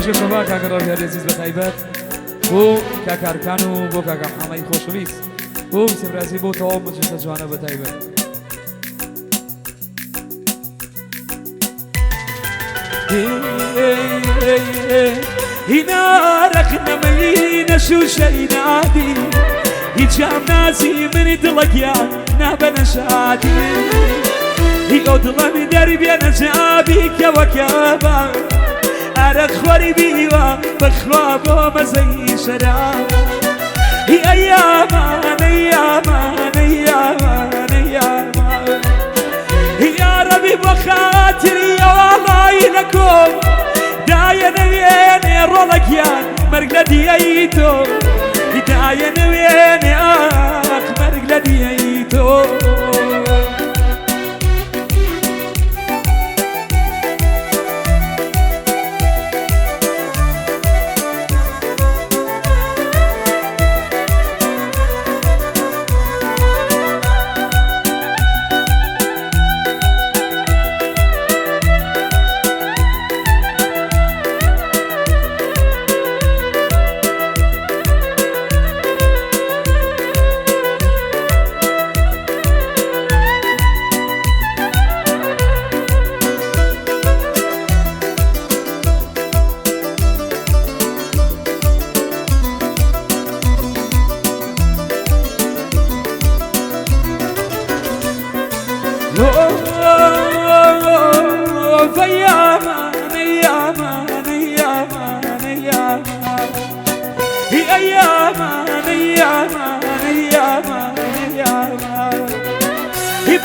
باش شباب كاكر يا عزيز بتايبات و كاكر كانوا بو كاكر حماي خوشويس و سبرازي بو تو مجلس جوانا بتايبات هنا رخنا ملينا شو شي نادي هجام ناسي من دلقيا نابنا شادي هيقود لمي دربي انا جابيك يا وكابا ارق خوري بيوا بخوابو مزي شراب هي ايامان ايامان ايامان ايامان يا ربي بخاطري يا والله لكم دايا نويني رولكيان مرقلدي ايتو دايا نويني اخ مرقلدي ايتو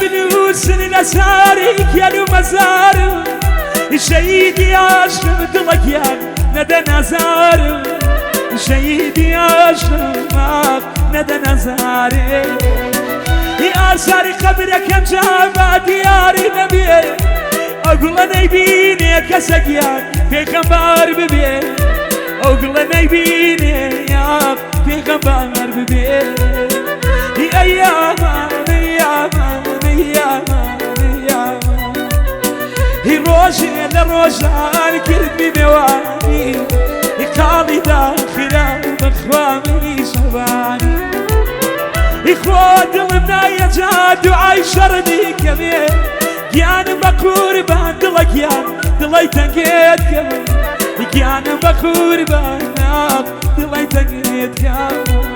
بنوسن الأساريك يا لو مزارو شهيدي عاشم دلقيان ندى نزارو شهيدي عاشم ندى نزاري يا ساري قبرك جابا دياري نبي أقول نبيني كسكيان في خبار ببي أقول نبيني يا في خبار ببي يا أيامان أيامان هي روجي لروجان كربي بواني يقالي داخلا بخوامي شباني إخوات لنا يجاد وعايشرني كمين كيان بخور بان دلقيان دلي تنقيت كمين كيان بخور بان دلي تنقيت كمين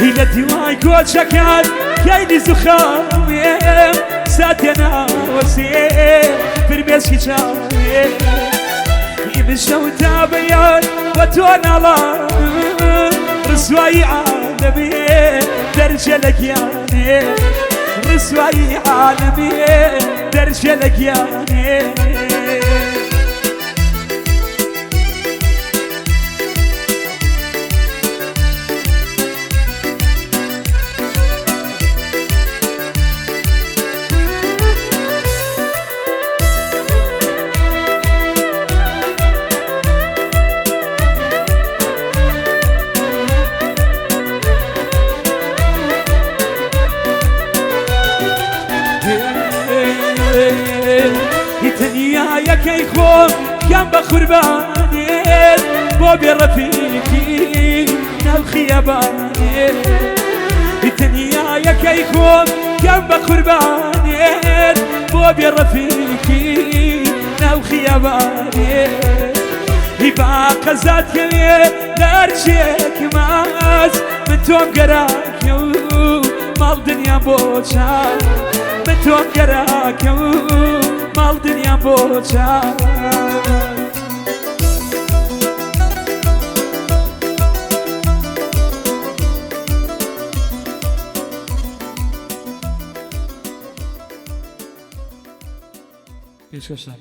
إلى ديواي كل شكال كيدي زخامي ساتنا وسيم في المسكي شاوي يمشوا تابيان وتوانا الله رسواي عالمي درجة لك يعني رسواي عالمي درجة لك يعني يا كيخون كان بخرباني بوبي رفيقي نال خياباني الدنيا يا كيخون كان بخرباني بوبي رفيقي نال خياباني يبقى قزات كلي لارجيك ماس من توم قراك يو مال دنيا بوشا من توم قراك يو مال دنيا بوشا پێشکەشتان